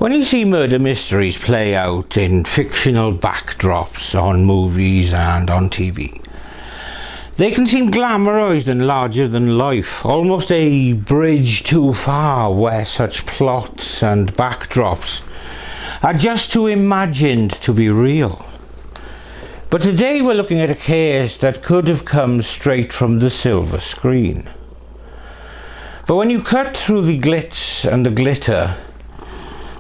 When you see murder mysteries play out in fictional backdrops on movies and on TV, they can seem glamorized and larger than life, almost a bridge too far where such plots and backdrops are just too imagined to be real. But today we're looking at a case that could have come straight from the silver screen. But when you cut through the glitz and the glitter,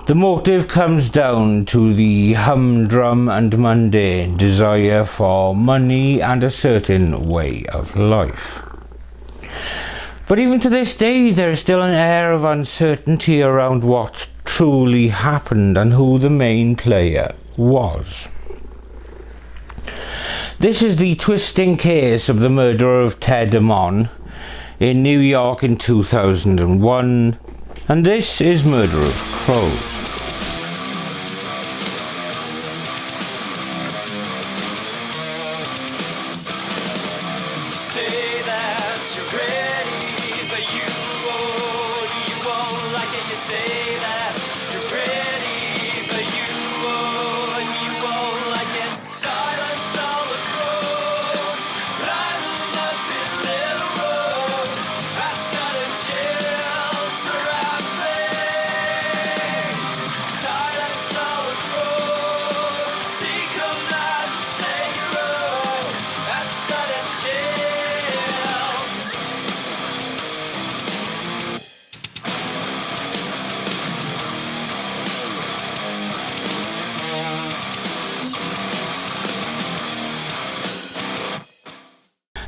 the motive comes down to the humdrum and mundane desire for money and a certain way of life. But even to this day, there is still an air of uncertainty around what truly happened and who the main player was. This is the twisting case of the murder of Ted Ammon in New York in 2001, and this is Murder of Crows.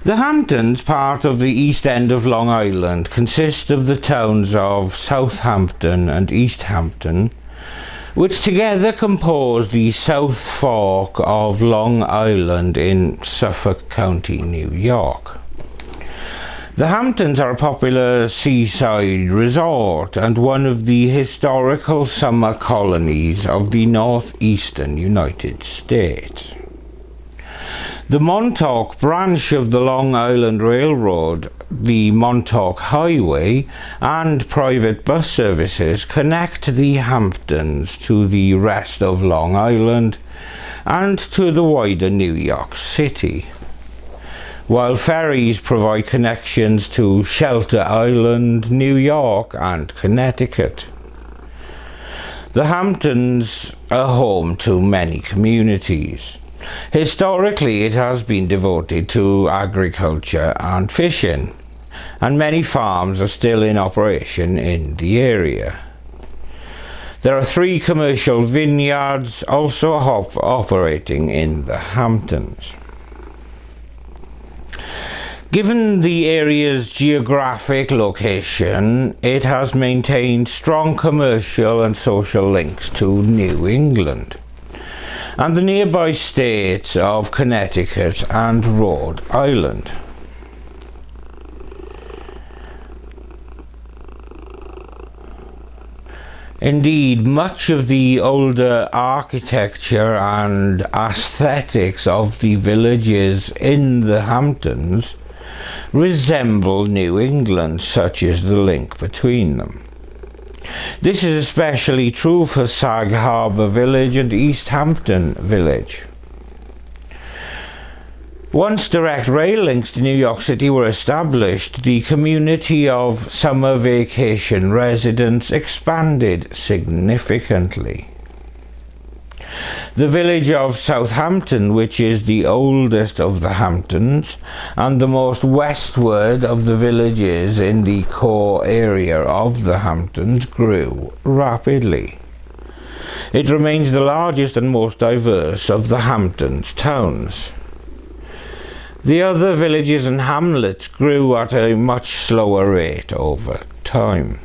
The Hamptons, part of the East End of Long Island, consist of the towns of Southampton and East Hampton, which together compose the South Fork of Long Island in Suffolk County, New York. The Hamptons are a popular seaside resort and one of the historical summer colonies of the northeastern United States. The Montauk branch of the Long Island Railroad, the Montauk Highway, and private bus services connect the Hamptons to the rest of Long Island and to the wider New York City, while ferries provide connections to Shelter Island, New York, and Connecticut. The Hamptons are home to many communities. Historically, it has been devoted to agriculture and fishing, and many farms are still in operation in the area. There are 3 commercial vineyards also operating in the Hamptons. Given the area's geographic location, it has maintained strong commercial and social links to New England and the nearby states of Connecticut and Rhode Island. Indeed, much of the older architecture and aesthetics of the villages in the Hamptons resemble New England, such is the link between them. This is especially true for Sag Harbor Village and East Hampton Village. Once direct rail links to New York City were established, the community of summer vacation residents expanded significantly. The village of Southampton, which is the oldest of the Hamptons and the most westward of the villages in the core area of the Hamptons, grew rapidly. It remains the largest and most diverse of the Hamptons towns. The other villages and hamlets grew at a much slower rate over time.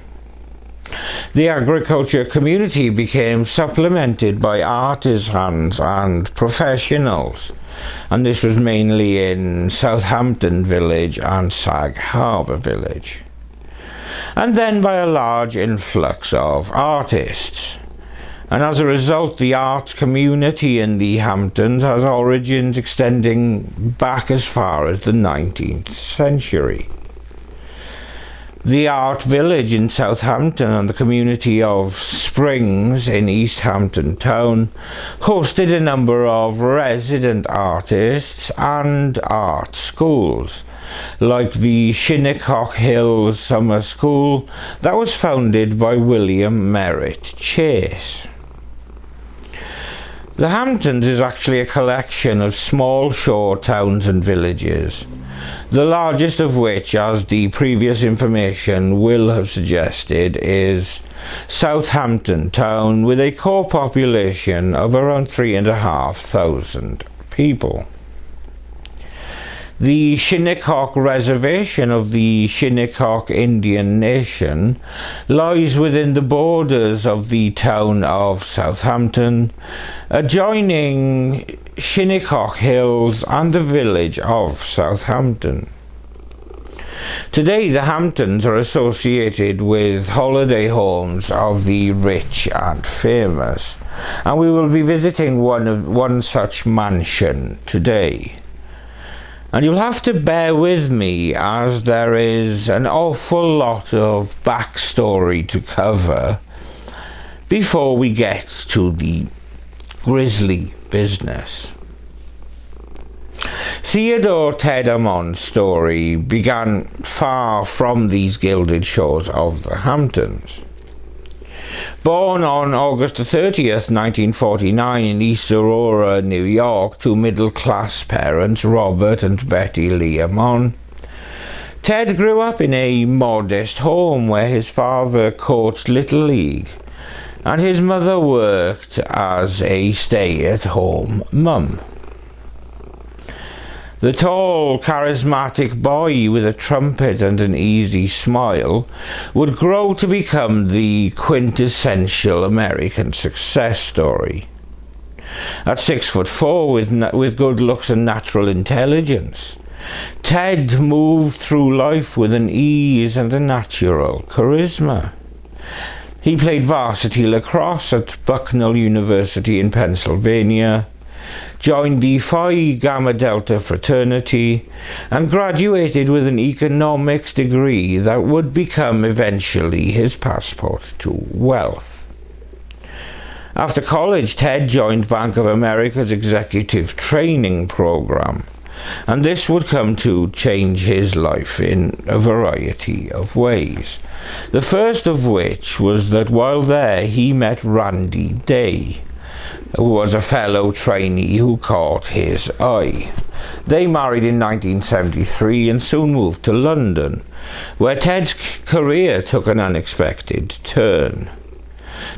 The agriculture community became supplemented by artisans and professionals, and this was mainly in Southampton Village and Sag Harbor Village, and then by a large influx of artists. And as a result, the arts community in the Hamptons has origins extending back as far as the 19th century. The Art Village in Southampton and the community of Springs in East Hampton Town hosted a number of resident artists and art schools, like the Shinnecock Hills Summer School that was founded by William Merritt Chase. The Hamptons is actually a collection of small shore towns and villages, the largest of which, as the previous information will have suggested, is Southampton Town, with a core population of around 3,500 people. The Shinnecock Reservation of the Shinnecock Indian Nation lies within the borders of the town of Southampton, adjoining Shinnecock Hills and the village of Southampton. Today, the Hamptons are associated with holiday homes of the rich and famous, and we will be visiting one such mansion today. And you'll have to bear with me, as there is an awful lot of backstory to cover before we get to the grisly business. Theodore Ted Ammon's story began far from these gilded shores of the Hamptons. Born on August 30th, 1949 in East Aurora, New York, to middle-class parents Robert and Betty Lee Ammon, Ted grew up in a modest home where his father coached Little League and his mother worked as a stay-at-home mum. The tall, charismatic boy with a trumpet and an easy smile would grow to become the quintessential American success story. At 6'4", with good looks and natural intelligence, Ted moved through life with an ease and a natural charisma. He played varsity lacrosse at Bucknell University in Pennsylvania, joined the Phi Gamma Delta fraternity, and graduated with an economics degree that would become eventually his passport to wealth. After college, Ted joined Bank of America's executive training program, and this would come to change his life in a variety of ways. The first of which was that while there he met Randy Day, who was a fellow trainee who caught his eye. They married in 1973 and soon moved to London, where Ted's career took an unexpected turn.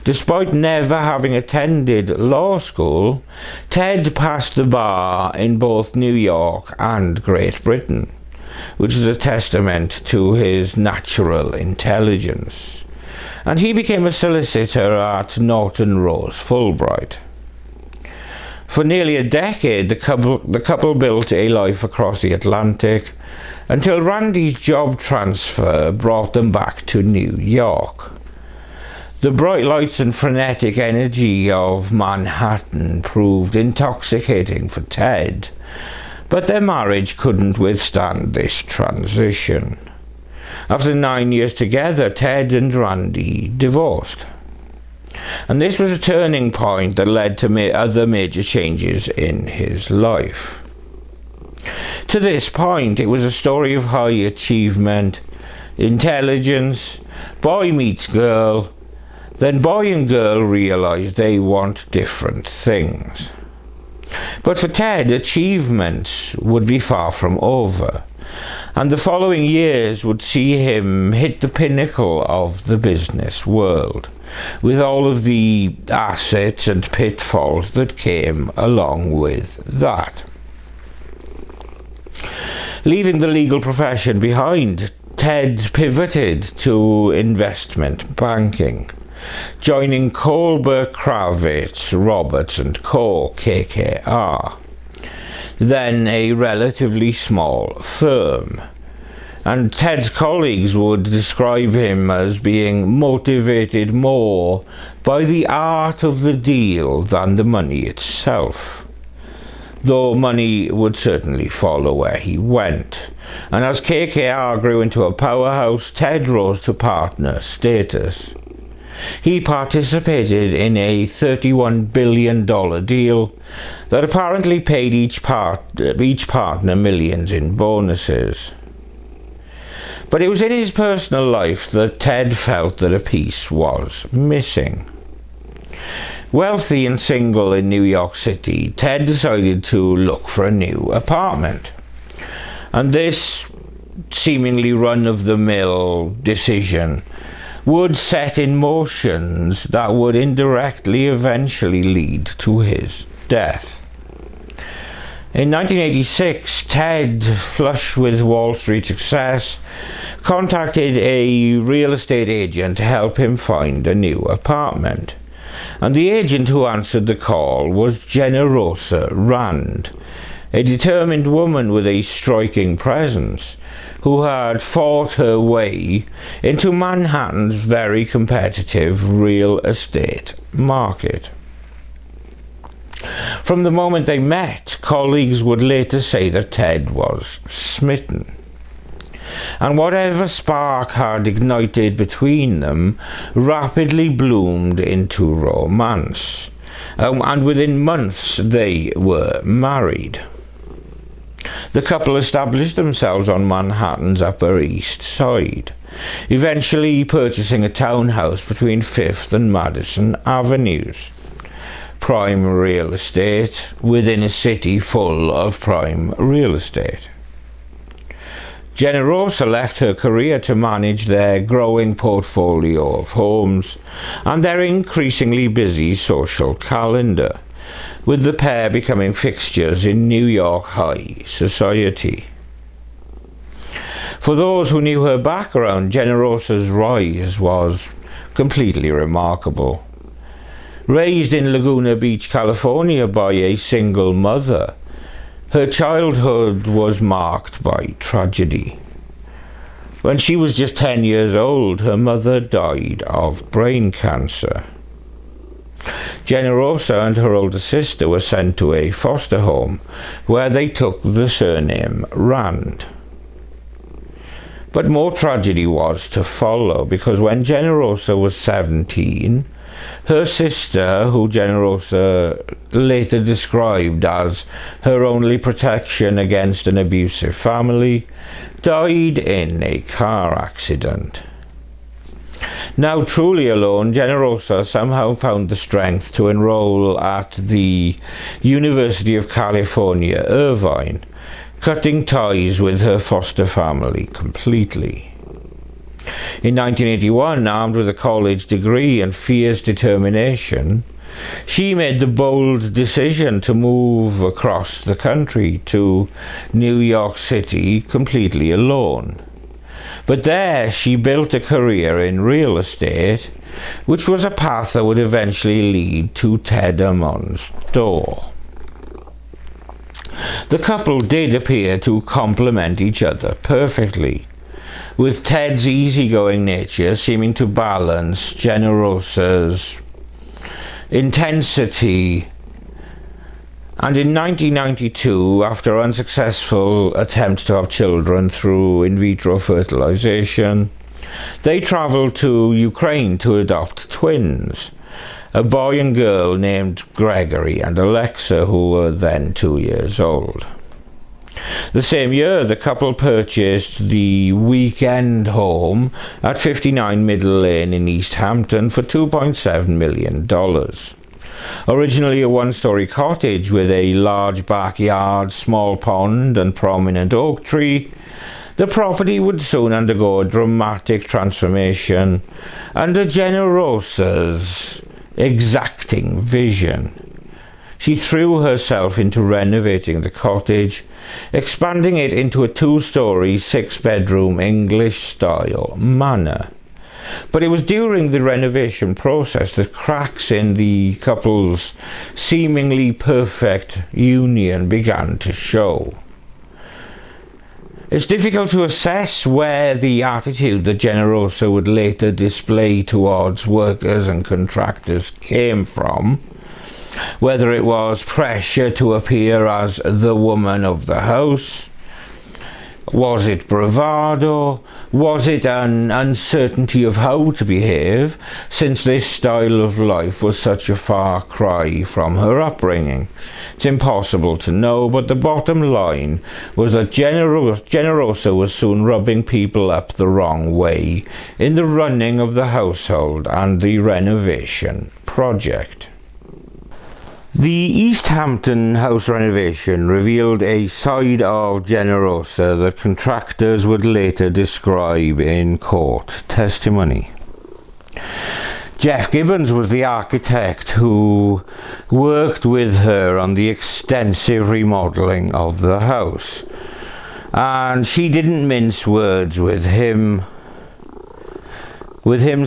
Despite never having attended law school, Ted passed the bar in both New York and Great Britain, which is a testament to his natural intelligence. And he became a solicitor at Norton Rose Fulbright. For nearly a decade, the couple built a life across the Atlantic until Randy's job transfer brought them back to New York. The bright lights and frenetic energy of Manhattan proved intoxicating for Ted, but their marriage couldn't withstand this transition. After 9 years together, Ted and Randy divorced. And this was a turning point that led to other major changes in his life. To this point, it was a story of high achievement, intelligence, boy meets girl, then boy and girl realize they want different things. But for Ted, achievements would be far from over, and the following years would see him hit the pinnacle of the business world, with all of the assets and pitfalls that came along with that. Leaving the legal profession behind, Ted pivoted to investment banking, joining Colbert Kravitz, Roberts & Co. KKR, then a relatively small firm. And Ted's colleagues would describe him as being motivated more by the art of the deal than the money itself. though money would certainly follow where he went. And as KKR grew into a powerhouse, Ted rose to partner status. He participated in a $31 billion deal that apparently paid each partner millions in bonuses. But it was in his personal life that Ted felt that a piece was missing. Wealthy and single in New York City, Ted decided to look for a new apartment. And this seemingly run-of-the-mill decision would set in motions that would indirectly eventually lead to his death. In 1986, Ted, flush with Wall Street success, contacted a real estate agent to help him find a new apartment. And the agent who answered the call was Generosa Rand, a determined woman with a striking presence, who had fought her way into Manhattan's very competitive real estate market. From the moment they met, colleagues would later say that Ted was smitten. And whatever spark had ignited between them rapidly bloomed into romance. And within months they were married. The couple established themselves on Manhattan's Upper East Side, eventually purchasing a townhouse between 5th and Madison Avenues. Prime real estate within a city full of prime real estate. Generosa left her career to manage their growing portfolio of homes and their increasingly busy social calendar, with the pair becoming fixtures in New York high society. For those who knew her background, Generosa's rise was completely remarkable. Raised in Laguna Beach, California by a single mother, her childhood was marked by tragedy. When she was just 10 years old, her mother died of brain cancer. Generosa and her older sister were sent to a foster home where they took the surname Rand. But more tragedy was to follow, because when Generosa was 17, her sister, who Generosa later described as her only protection against an abusive family, died in a car accident. Now truly alone, Generosa somehow found the strength to enroll at the University of California, Irvine, cutting ties with her foster family completely. In 1981, armed with a college degree and fierce determination, she made the bold decision to move across the country to New York City completely alone. But there she built a career in real estate, which was a path that would eventually lead to Ted Ammon's door. The couple did appear to complement each other perfectly, with Ted's easygoing nature seeming to balance Generosa's intensity. And in 1992, after unsuccessful attempts to have children through in vitro fertilization, they traveled to Ukraine to adopt twins, a boy and girl named Gregory and Alexa, who were then 2 years old. The same year, the couple purchased the weekend home at 59 Middle Lane in East Hampton for $2.7 million. Originally a one-story cottage with a large backyard, small pond and prominent oak tree, the property would soon undergo a dramatic transformation under Generosa's exacting vision. She threw herself into renovating the cottage, expanding it into a 2-story, 6-bedroom English-style manor. But it was during the renovation process that cracks in the couple's seemingly perfect union began to show. It's difficult to assess where the attitude that Generosa would later display towards workers and contractors came from, whether it was pressure to appear as the woman of the house, was it bravado, was it an uncertainty of how to behave, since this style of life was such a far cry from her upbringing? It's impossible to know, but the bottom line was that Generosa was soon rubbing people up the wrong way in the running of the household and the renovation project. The East Hampton house renovation revealed a side of Generosa that contractors would later describe in court testimony. Jeff Gibbons was the architect who worked with her on the extensive remodelling of the house, and she didn't mince words with him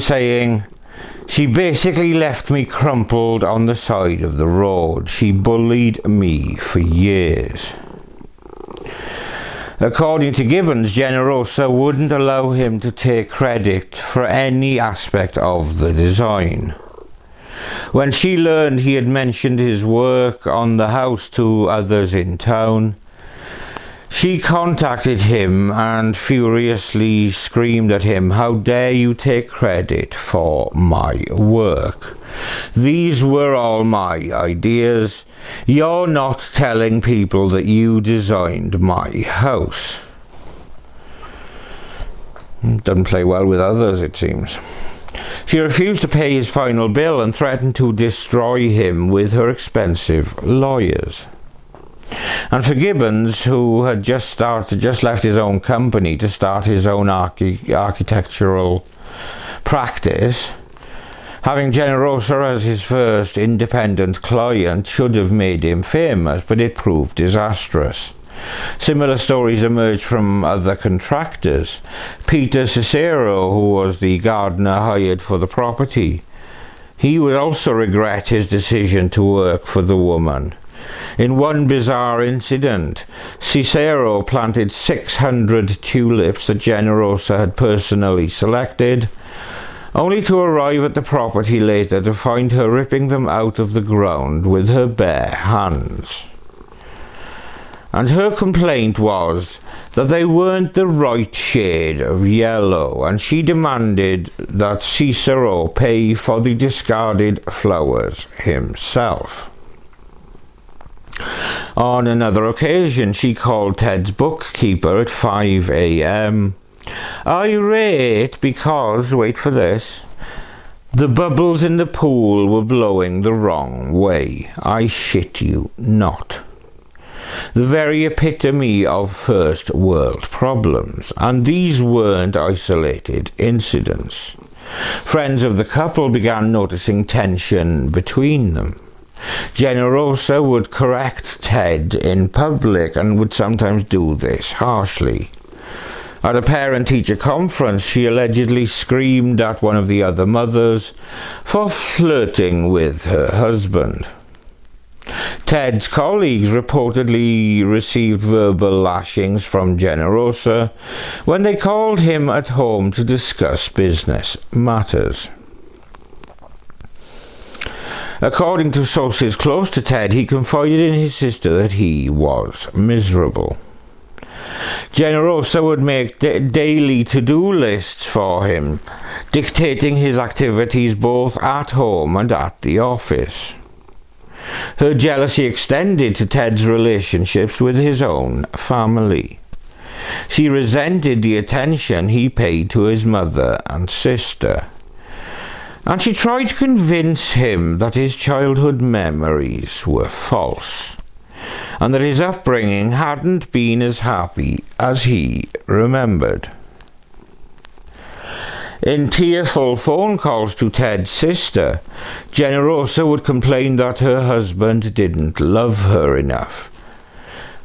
saying, "She basically left me crumpled on the side of the road. She bullied me for years." According to Gibbons, Generosa wouldn't allow him to take credit for any aspect of the design. When she learned he had mentioned his work on the house to others in town, she contacted him and furiously screamed at him, "How dare you take credit for my work? These were all my ideas. You're not telling people that you designed my house." Doesn't play well with others, it seems. She refused to pay his final bill and threatened to destroy him with her expensive lawyers. And for Gibbons, who had just left his own company to start his own architectural practice, having Generosa as his first independent client should have made him famous, but it proved disastrous. Similar stories emerged from other contractors. Peter Cicero, who was the gardener hired for the property, he would also regret his decision to work for the woman. In one bizarre incident, Cicero planted 600 tulips that Generosa had personally selected, only to arrive at the property later to find her ripping them out of the ground with her bare hands. And her complaint was that they weren't the right shade of yellow, and she demanded that Cicero pay for the discarded flowers himself. On another occasion, she called Ted's bookkeeper at 5 a.m. irate because, wait for this, the bubbles in the pool were blowing the wrong way. I shit you not. The very epitome of first world problems, and these weren't isolated incidents. Friends of the couple began noticing tension between them. Generosa would correct Ted in public and would sometimes do this harshly. At a parent-teacher conference, she allegedly screamed at one of the other mothers for flirting with her husband. Ted's colleagues reportedly received verbal lashings from Generosa when they called him at home to discuss business matters. According to sources close to Ted, he confided in his sister that he was miserable. Generosa would make daily to-do lists for him, dictating his activities both at home and at the office. Her jealousy extended to Ted's relationships with his own family. She resented the attention he paid to his mother and sister, and she tried to convince him that his childhood memories were false, and that his upbringing hadn't been as happy as he remembered. In tearful phone calls to Ted's sister, Generosa would complain that her husband didn't love her enough,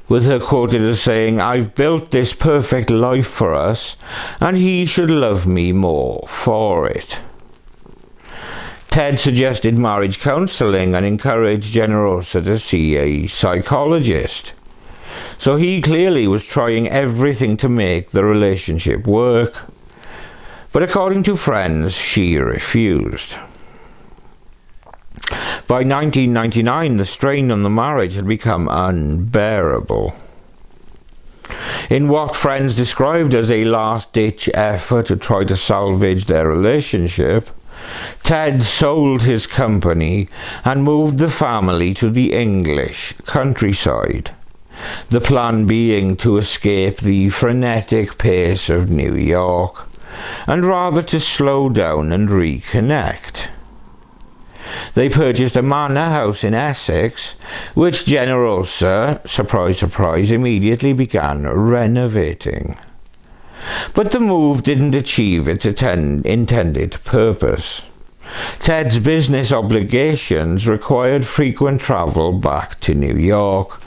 with her quoted as saying, "I've built this perfect life for us, and he should love me more for it." Ted suggested marriage counseling and encouraged Generosa to see a psychologist. So he clearly was trying everything to make the relationship work. But according to friends, she refused. By 1999, the strain on the marriage had become unbearable. In what friends described as a last-ditch effort to try to salvage their relationship, Ted sold his company and moved the family to the English countryside, the plan being to escape the frenetic pace of New York and rather to slow down and reconnect. They purchased a manor house in Essex, which Generosa, surprise surprise, immediately began renovating. But the move didn't achieve its intended purpose. Ted's business obligations required frequent travel back to New York,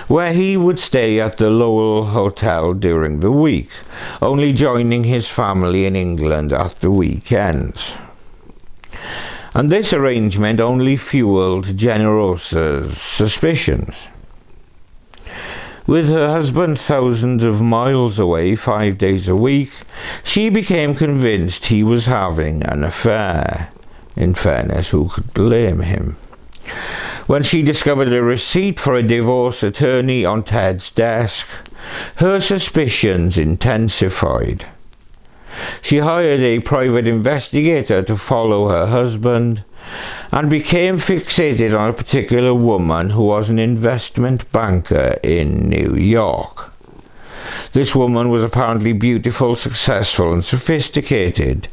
where he would stay at the Lowell Hotel during the week, only joining his family in England at the weekends. And this arrangement only fueled Generosa's suspicions. With her husband thousands of miles away 5 days a week, she became convinced he was having an affair. In fairness, who could blame him? When she discovered a receipt for a divorce attorney on Ted's desk, her suspicions intensified. She hired a private investigator to follow her husband and became fixated on a particular woman who was an investment banker in New York. This woman was apparently beautiful, successful, and sophisticated,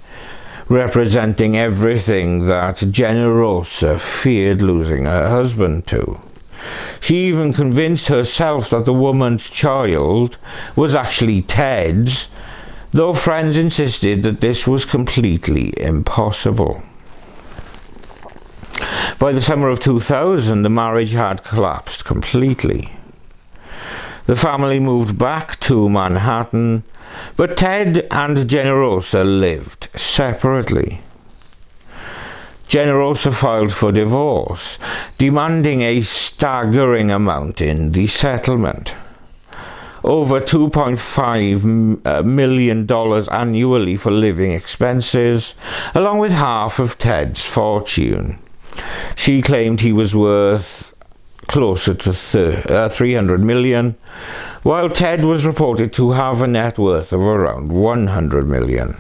representing everything that Generosa feared losing her husband to. She even convinced herself that the woman's child was actually Ted's, though friends insisted that this was completely impossible. By the summer of 2000, the marriage had collapsed completely. The family moved back to Manhattan, but Ted and Generosa lived separately. Generosa filed for divorce, demanding a staggering amount in the settlement. Over $2.5 million annually for living expenses, along with half of Ted's fortune. She claimed he was worth closer to $300 million, while Ted was reported to have a net worth of around $100 million.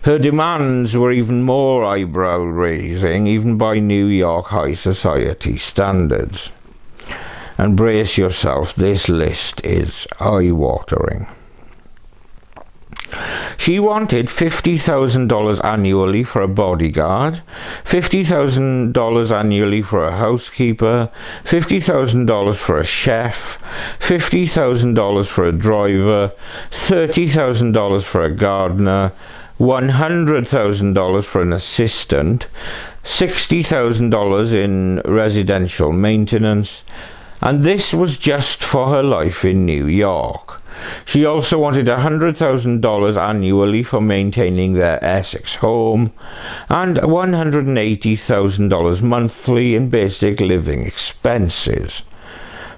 Her demands were even more eyebrow-raising, even by New York high society standards. And brace yourself, this list is eye-watering. She wanted $50,000 annually for a bodyguard, $50,000 annually for a housekeeper, $50,000 for a chef, $50,000 for a driver, $30,000 for a gardener, $100,000 for an assistant, $60,000 in residential maintenance, and this was just for her life in New York. She also wanted $100,000 annually for maintaining their Essex home and $180,000 monthly in basic living expenses.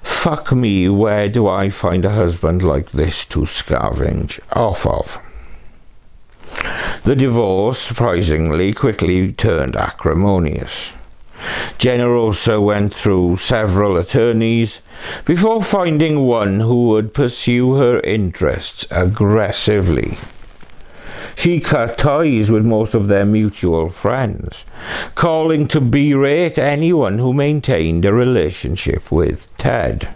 Fuck me, where do I find a husband like this to scavenge off of? The divorce, surprisingly, quickly turned acrimonious. Generosa went through several attorneys before finding one who would pursue her interests aggressively. She cut ties with most of their mutual friends, calling to berate anyone who maintained a relationship with Ted.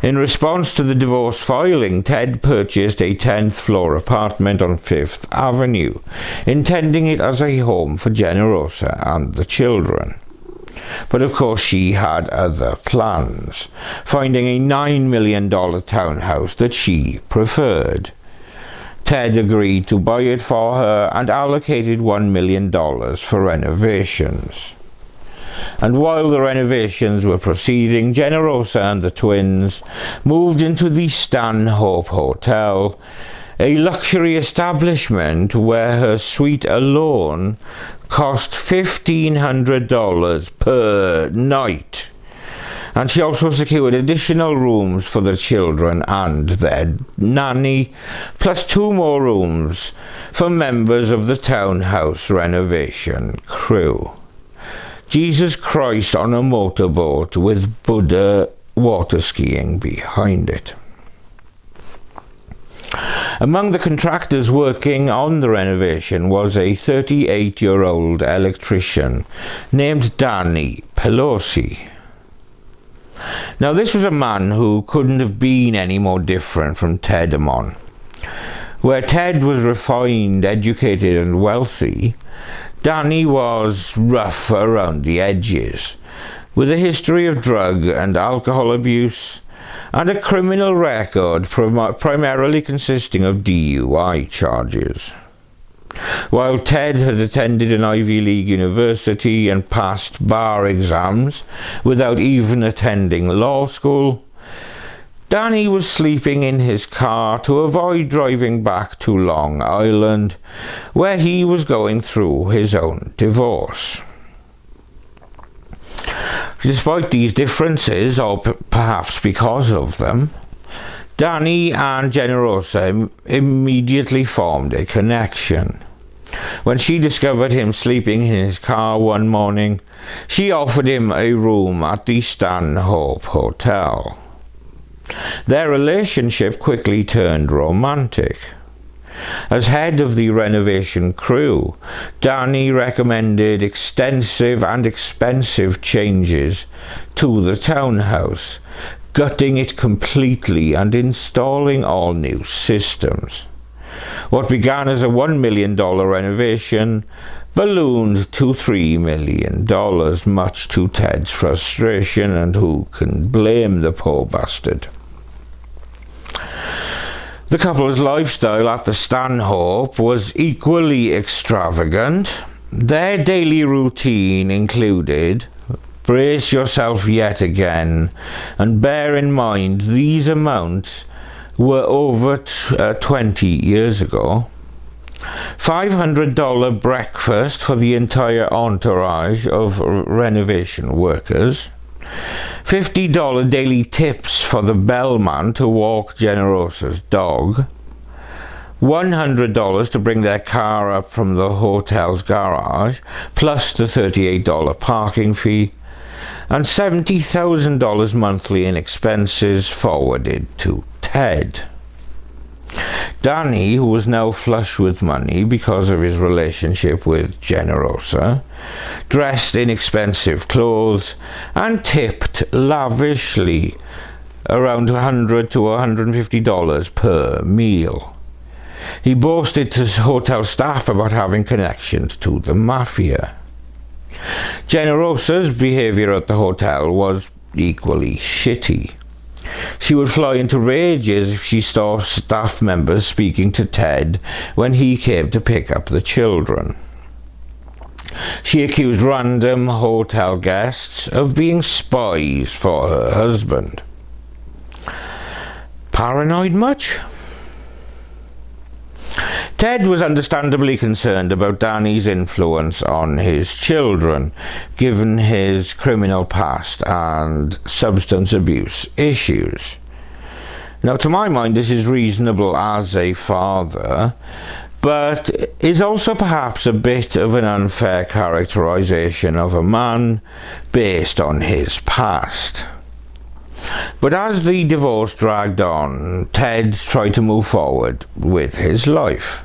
In response to the divorce filing, Ted purchased a 10th-floor apartment on 5th Avenue, intending it as a home for Generosa and the children. But of course she had other plans, finding a $9 million townhouse that she preferred. Ted agreed to buy it for her and allocated $1 million for renovations. And while the renovations were proceeding, Generosa and the twins moved into the Stanhope Hotel, a luxury establishment where her suite alone cost $1,500 per night. And she also secured additional rooms for the children and their nanny, plus 2 more rooms for members of the townhouse renovation crew. Jesus Christ on a motorboat with Buddha water skiing behind it. Among the contractors working on the renovation was a 38-year-old electrician named Danny Pelosi. Now, this was a man who couldn't have been any more different from Ted Ammon. Where Ted was refined, educated and wealthy, Danny was rough around the edges, with a history of drug and alcohol abuse and a criminal record primarily consisting of DUI charges. While Ted had attended an Ivy League university and passed bar exams without even attending law school, Danny was sleeping in his car to avoid driving back to Long Island, where he was going through his own divorce. Despite these differences, or perhaps because of them, Danny and Generosa immediately formed a connection. When she discovered him sleeping in his car one morning, she offered him a room at the Stanhope Hotel. Their relationship quickly turned romantic. As head of the renovation crew, Danny recommended extensive and expensive changes to the townhouse, gutting it completely and installing all new systems. What began as a $1 million renovation ballooned to $3 million, much to Ted's frustration, and who can blame the poor bastard. The couple's lifestyle at the Stanhope was equally extravagant. Their daily routine included, brace yourself yet again, and bear in mind these amounts were over 20 years ago, $500 breakfast for the entire entourage of renovation workers, $50 daily tips for the bellman to walk Generosa's dog, $100 to bring their car up from the hotel's garage, plus the $38 parking fee, and $70,000 monthly in expenses forwarded to Ted. Danny, who was now flush with money because of his relationship with Generosa, dressed in expensive clothes and tipped lavishly, around $100 to $150 per meal. He boasted to hotel staff about having connections to the mafia. Generosa's behaviour at the hotel was equally shitty. She would fly into rages if she saw staff members speaking to Ted when he came to pick up the children. She accused random hotel guests of being spies for her husband. Paranoid much? Ted was understandably concerned about Danny's influence on his children, given his criminal past and substance abuse issues. Now, to my mind, this is reasonable as a father, but is also perhaps a bit of an unfair characterization of a man based on his past. But as the divorce dragged on, Ted tried to move forward with his life.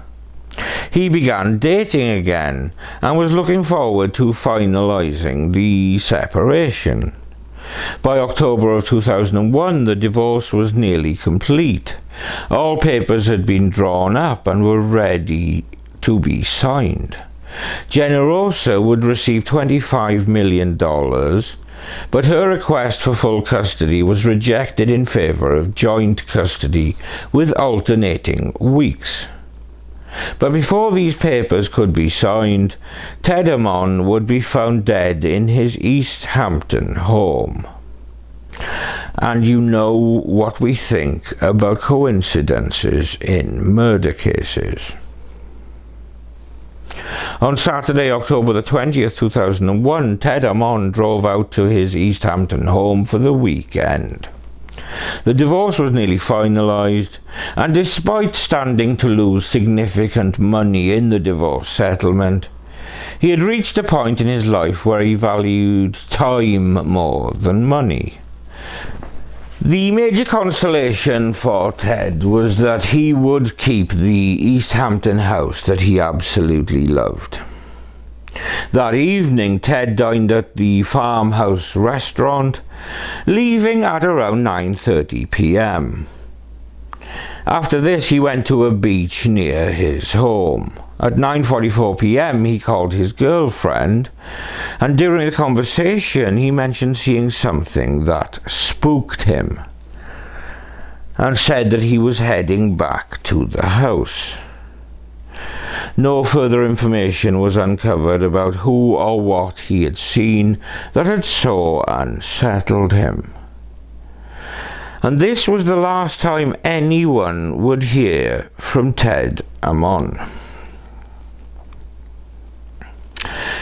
He began dating again and was looking forward to finalizing the separation. By October of 2001, the divorce was nearly complete. All papers had been drawn up and were ready to be signed. Generosa would receive $25 million, but her request for full custody was rejected in favor of joint custody with alternating weeks. But before these papers could be signed, Ted Ammon would be found dead in his East Hampton home. And you know what we think about coincidences in murder cases. On Saturday, October the 20th, 2001, Ted Ammon drove out to his East Hampton home for the weekend. The divorce was nearly finalized, and despite standing to lose significant money in the divorce settlement, He had reached a point in his life where he valued time more than money. The major consolation for Ted was that he would keep the East Hampton house that he absolutely loved. That evening, Ted dined at the farmhouse restaurant, leaving at around 9:30 p.m. After this, he went to a beach near his home. At 9:44 p.m. he called his girlfriend, and during the conversation he mentioned seeing something that spooked him, and said that he was heading back to the house. No further information was uncovered about who or what he had seen that had so unsettled him. And this was the last time anyone would hear from Ted Ammon.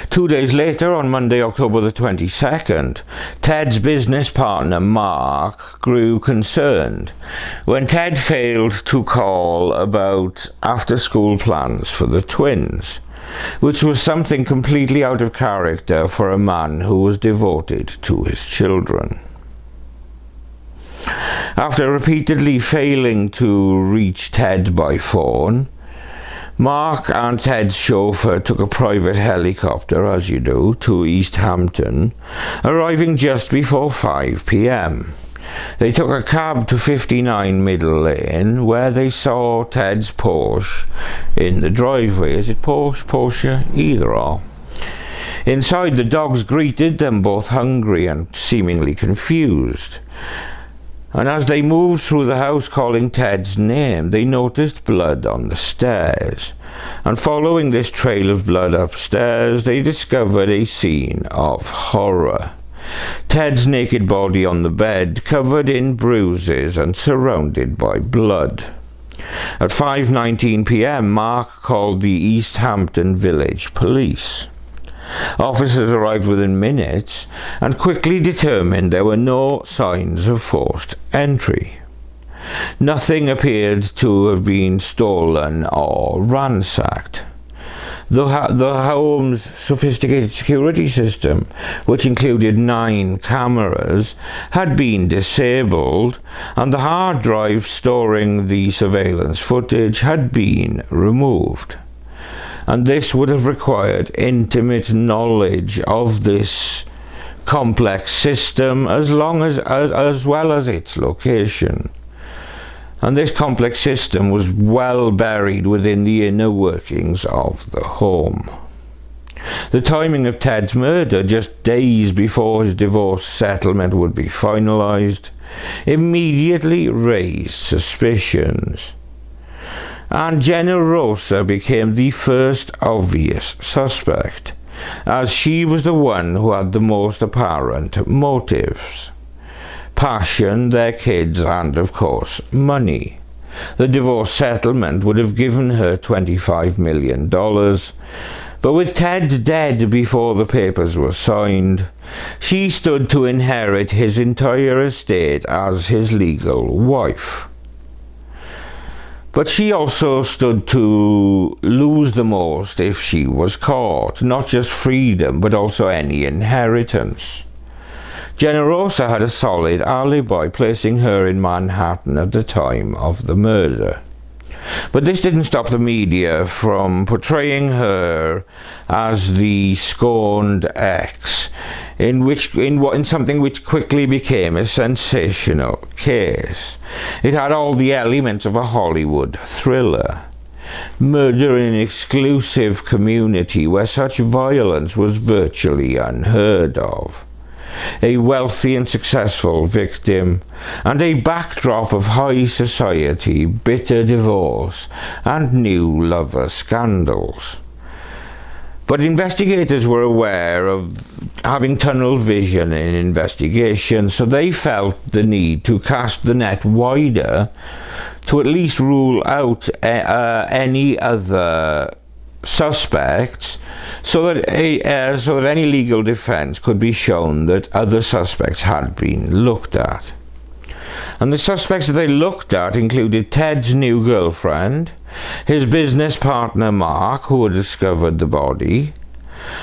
2 days later, on Monday, October the 22nd, Ted's business partner, Mark, grew concerned when Ted failed to call about after-school plans for the twins, which was something completely out of character for a man who was devoted to his children. After repeatedly failing to reach Ted by phone, Mark and Ted's chauffeur took a private helicopter, as you do, to East Hampton, arriving just before 5 p.m. They took a cab to 59 Middle Lane, where they saw Ted's Porsche in the driveway. Is it Porsche? Either or. Inside, the dogs greeted them, both hungry and seemingly confused. And as they moved through the house calling Ted's name, they noticed blood on the stairs. And following this trail of blood upstairs, they discovered a scene of horror. Ted's naked body on the bed, covered in bruises and surrounded by blood. At 5:19 p.m, Mark called the East Hampton Village Police. Officers arrived within minutes and quickly determined there were no signs of forced entry. Nothing appeared to have been stolen or ransacked. The home's sophisticated security system, which included 9 cameras, had been disabled, and the hard drive storing the surveillance footage had been removed. And this would have required intimate knowledge of this complex system as well as its location. And this complex system was well buried within the inner workings of the home. The timing of Ted's murder, just days before his divorce settlement would be finalized, immediately raised suspicions. And Generosa became the first obvious suspect, as she was the one who had the most apparent motives. Passion, their kids, and of course money. The divorce settlement would have given her $25 million, but with Ted dead before the papers were signed, she stood to inherit his entire estate as his legal wife. But she also stood to lose the most if she was caught, not just freedom, but also any inheritance. Generosa had a solid alibi, placing her in Manhattan at the time of the murder. But this didn't stop the media from portraying her as the scorned ex, in something which quickly became a sensational case. It had all the elements of a Hollywood thriller. Murder in an exclusive community where such violence was virtually unheard of. A wealthy and successful victim, and a backdrop of high society, bitter divorce, and new lover scandals. But investigators were aware of having tunnel vision in investigation, so they felt the need to cast the net wider to at least rule out any other suspects, so that any legal defense could be shown that other suspects had been looked at. And the suspects that they looked at included Ted's new girlfriend, his business partner Mark, who had discovered the body,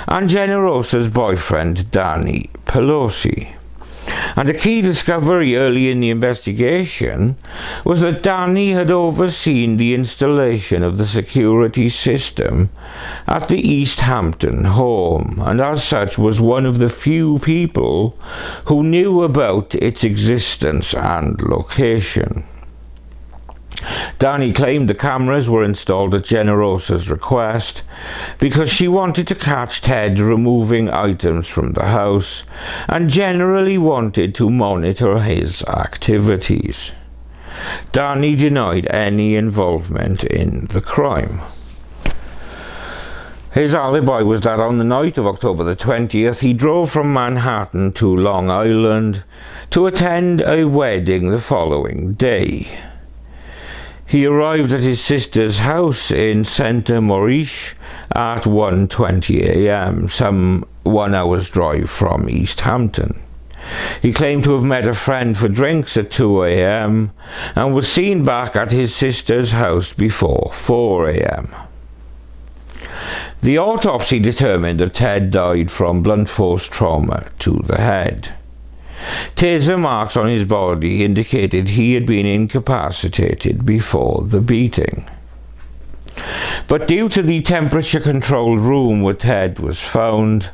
and Generosa's boyfriend Danny Pelosi. And a key discovery early in the investigation was that Danny had overseen the installation of the security system at the East Hampton home, and as such was one of the few people who knew about its existence and location. Danny claimed the cameras were installed at Generosa's request because she wanted to catch Ted removing items from the house and generally wanted to monitor his activities. Danny denied any involvement in the crime. His alibi was that on the night of October the 20th, he drove from Manhattan to Long Island to attend a wedding the following day. He arrived at his sister's house in Center Maurice at 1:20 a.m., some 1 hour's drive from East Hampton. He claimed to have met a friend for drinks at 2 a.m. and was seen back at his sister's house before 4 a.m. The autopsy determined that Ted died from blunt force trauma to the head. Taser marks on his body indicated he had been incapacitated before the beating. But due to the temperature-controlled room where Ted was found,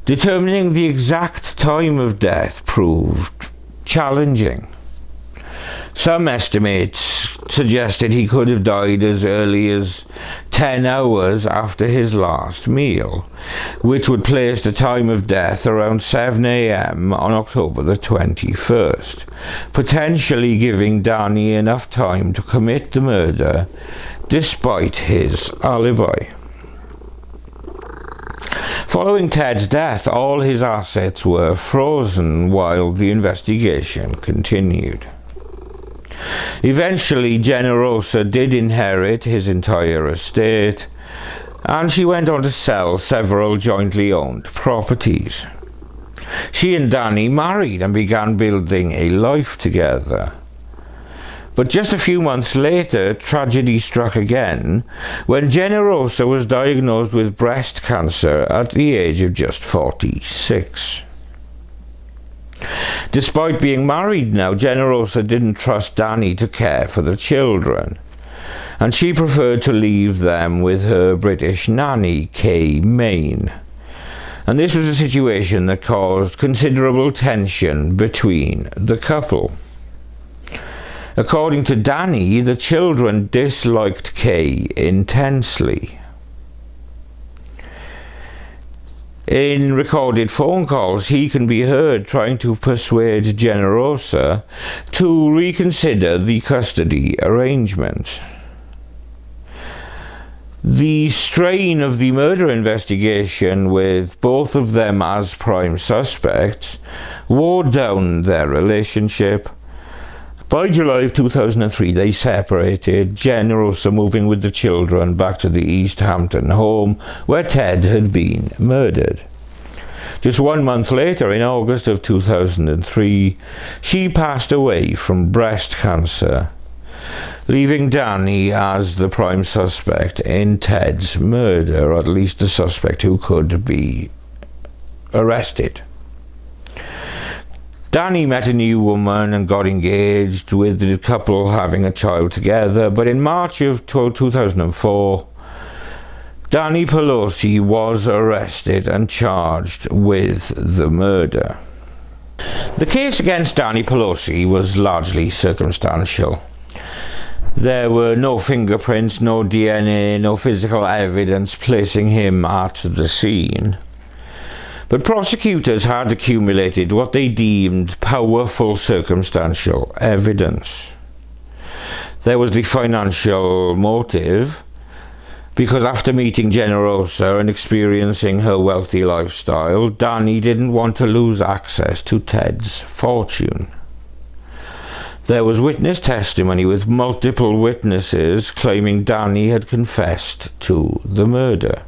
determining the exact time of death proved challenging. Some estimates suggested he could have died as early as 10 hours after his last meal, which would place the time of death around 7 a.m. on October the 21st, potentially giving Danny enough time to commit the murder despite his alibi. Following Ted's death, all his assets were frozen while the investigation continued. Eventually, Generosa did inherit his entire estate, and she went on to sell several jointly owned properties. She and Danny married and began building a life together. But just a few months later, tragedy struck again when Generosa was diagnosed with breast cancer at the age of just 46. Despite being married now, Generosa didn't trust Danny to care for the children, and she preferred to leave them with her British nanny, Kay Main. And this was a situation that caused considerable tension between the couple. According to Danny, the children disliked Kay intensely. In recorded phone calls, he can be heard trying to persuade Generosa to reconsider the custody arrangement. The strain of the murder investigation, with both of them as prime suspects, wore down their relationship. By July of 2003, they separated, Generosa moving with the children back to the East Hampton home where Ted had been murdered. Just 1 month later, in August of 2003, she passed away from breast cancer, leaving Danny as the prime suspect in Ted's murder, or at least the suspect who could be arrested. Danny met a new woman and got engaged, with the couple having a child together, but in March of 2004, Danny Pelosi was arrested and charged with the murder. The case against Danny Pelosi was largely circumstantial. There were no fingerprints, no DNA, no physical evidence placing him at the scene. But prosecutors had accumulated what they deemed powerful circumstantial evidence. There was the financial motive, because after meeting Generosa and experiencing her wealthy lifestyle, Danny didn't want to lose access to Ted's fortune. There was witness testimony with multiple witnesses claiming Danny had confessed to the murder.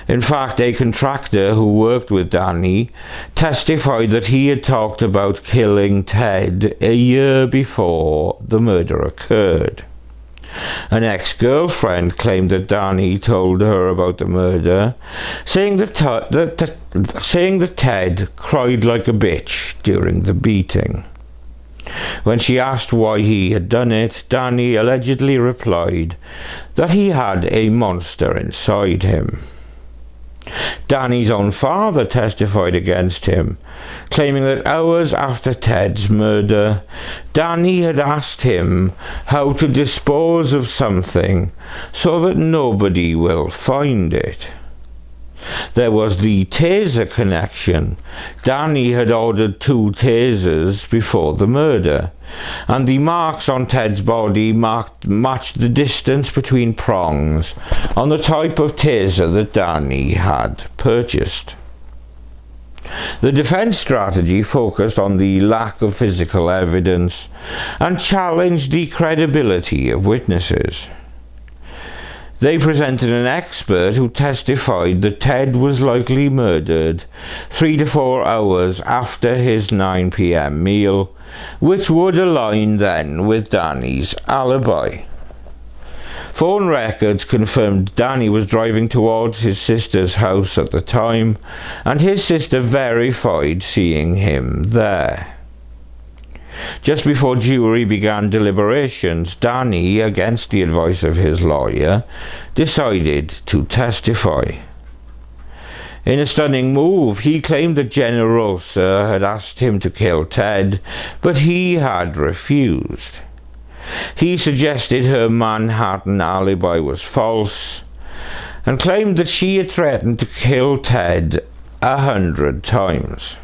In fact, a contractor who worked with Danny testified that he had talked about killing Ted a year before the murder occurred. An ex-girlfriend claimed that Danny told her about the murder, saying that Ted cried like a bitch during the beating. When she asked why he had done it, Danny allegedly replied that he had a monster inside him. Danny's own father testified against him, claiming that hours after Ted's murder, Danny had asked him how to dispose of something so that nobody will find it. There was the taser connection. Danny had ordered 2 tasers before the murder, and the marks on Ted's body matched the distance between prongs on the type of taser that Danny had purchased. The defense strategy focused on the lack of physical evidence and challenged the credibility of witnesses. They presented an expert who testified that Ted was likely murdered 3 to 4 hours after his 9 p.m. meal, which would align then with Danny's alibi. Phone records confirmed Danny was driving towards his sister's house at the time, and his sister verified seeing him there. Just before jury began deliberations, Danny, against the advice of his lawyer, decided to testify. In a stunning move, he claimed that Generosa had asked him to kill Ted, but he had refused. He suggested her Manhattan alibi was false, and claimed that she had threatened to kill Ted 100 times.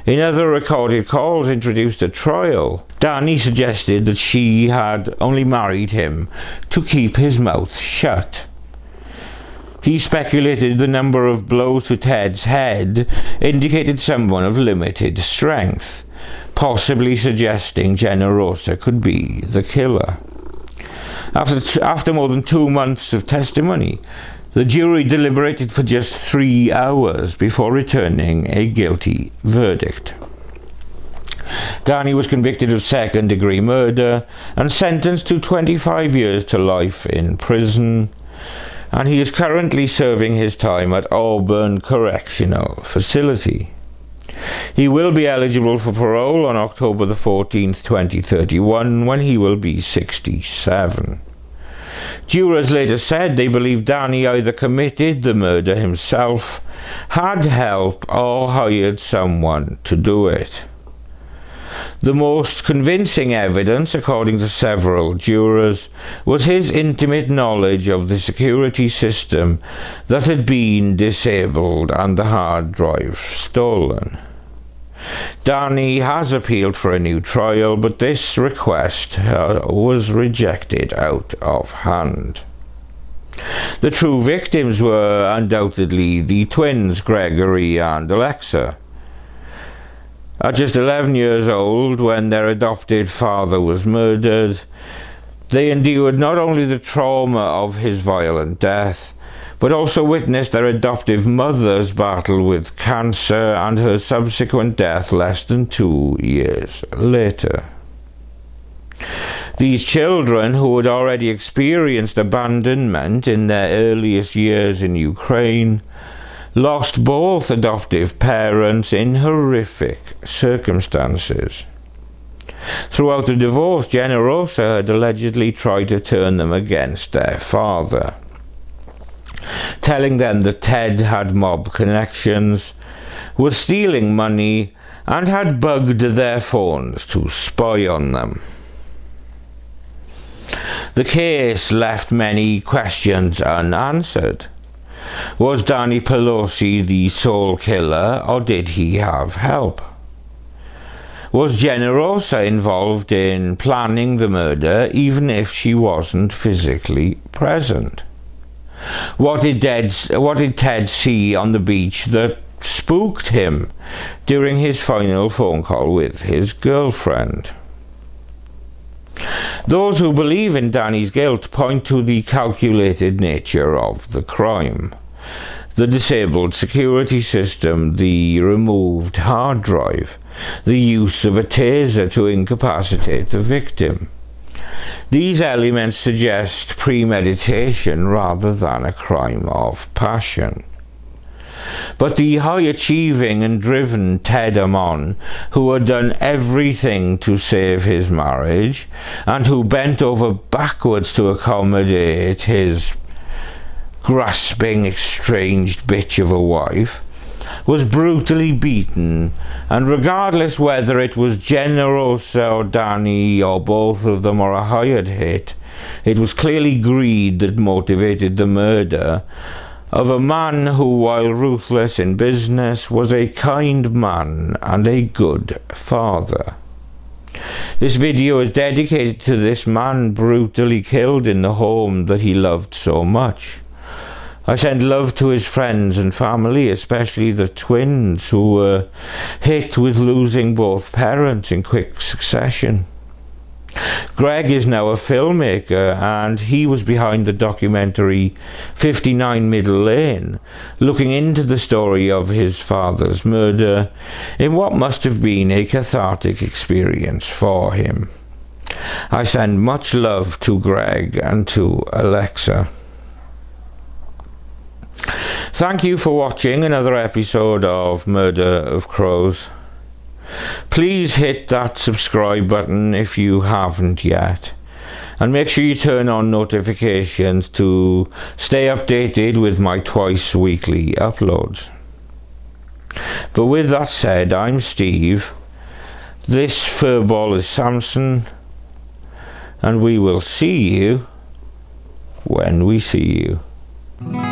In other recorded calls introduced at trial, Danny suggested that she had only married him to keep his mouth shut. He speculated the number of blows to Ted's head indicated someone of limited strength, possibly suggesting Generosa could be the killer. After more than 2 months of testimony, the jury deliberated for just 3 hours before returning a guilty verdict. Danny was convicted of second-degree murder and sentenced to 25 years to life in prison, and he is currently serving his time at Auburn Correctional Facility. He will be eligible for parole on October the 14th, 2031, when he will be 67. Jurors later said they believe Danny either committed the murder himself, had help, or hired someone to do it. The most convincing evidence, according to several jurors, was his intimate knowledge of the security system that had been disabled and the hard drive stolen. Danny has appealed for a new trial, but this request was rejected out of hand. The true victims were undoubtedly the twins Gregory and Alexa. At just 11 years old, when their adopted father was murdered, they endured not only the trauma of his violent death, but also witnessed their adoptive mother's battle with cancer and her subsequent death less than 2 years later. These children, who had already experienced abandonment in their earliest years in Ukraine, lost both adoptive parents in horrific circumstances. Throughout the divorce, Generosa had allegedly tried to turn them against their father, telling them that Ted had mob connections, was stealing money, and had bugged their phones to spy on them. The case left many questions unanswered. Was Danny Pelosi the sole killer, or did he have help? Was Generosa involved in planning the murder, even if she wasn't physically present? What did Ted see on the beach that spooked him during his final phone call with his girlfriend? Those who believe in Danny's guilt point to the calculated nature of the crime. The disabled security system, the removed hard drive, the use of a taser to incapacitate the victim. These elements suggest premeditation rather than a crime of passion. But the high-achieving and driven Ted Ammon, who had done everything to save his marriage, and who bent over backwards to accommodate his grasping, estranged bitch of a wife, was brutally beaten, and regardless whether it was Generosa or Danny or both of them or a hired hit, it was clearly greed that motivated the murder of a man who, while ruthless in business, was a kind man and a good father. This video is dedicated to this man brutally killed in the home that he loved so much. I send love to his friends and family, especially the twins who were hit with losing both parents in quick succession. Greg is now a filmmaker, and he was behind the documentary 59 Middle Lane, looking into the story of his father's murder in what must have been a cathartic experience for him. I send much love to Greg and to Alexa. Thank you for watching another episode of Murder of Crows. Please hit that subscribe button if you haven't yet, and make sure you turn on notifications to stay updated with my twice weekly uploads. But with that said, I'm Steve, this furball is Samson, and we will see you when we see you.